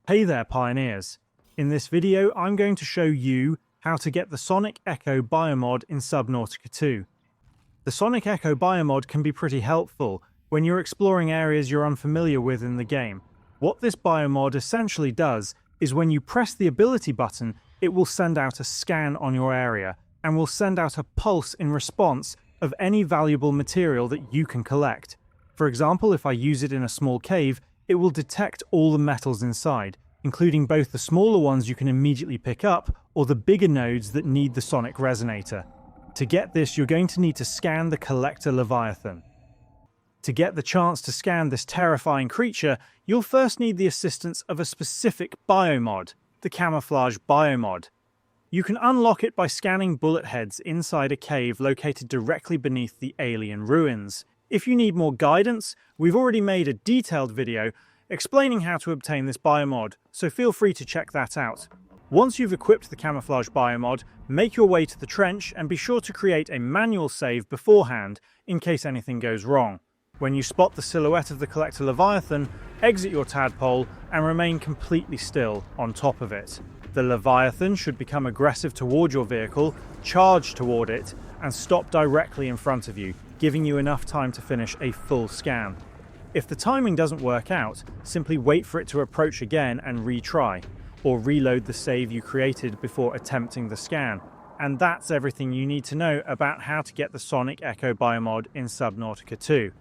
Hey there, pioneers! In this video, I'm going to show you how to get the Sonic Echo Biomod in Subnautica 2. The Sonic Echo Biomod can be pretty helpful when you're exploring areas you're unfamiliar with in the game. What this biomod essentially does is when you press the ability button, it will send out a scan on your area and will send out a pulse in response of any valuable material that you can collect. For example, if I use it in a small cave, it will detect all the metals inside, including both the smaller ones you can immediately pick up or the bigger nodes that need the sonic resonator. To get this, you're going to need to scan the collector Leviathan. To get the chance to scan this terrifying creature, you'll first need the assistance of a specific biomod, the Camouflage Biomod. You can unlock it by scanning bullet heads inside a cave located directly beneath the alien ruins. If you need more guidance, we've already made a detailed video explaining how to obtain this biomod, so feel free to check that out. Once you've equipped the Camouflage Biomod, make your way to the trench and be sure to create a manual save beforehand in case anything goes wrong. When you spot the silhouette of the Collector Leviathan, exit your tadpole and remain completely still on top of it. The Leviathan should become aggressive toward your vehicle, charge toward it, and stop directly in front of you, giving you enough time to finish a full scan. If the timing doesn't work out, simply wait for it to approach again and retry, or reload the save you created before attempting the scan. And that's everything you need to know about how to get the Sonic Echo Biomod in Subnautica 2.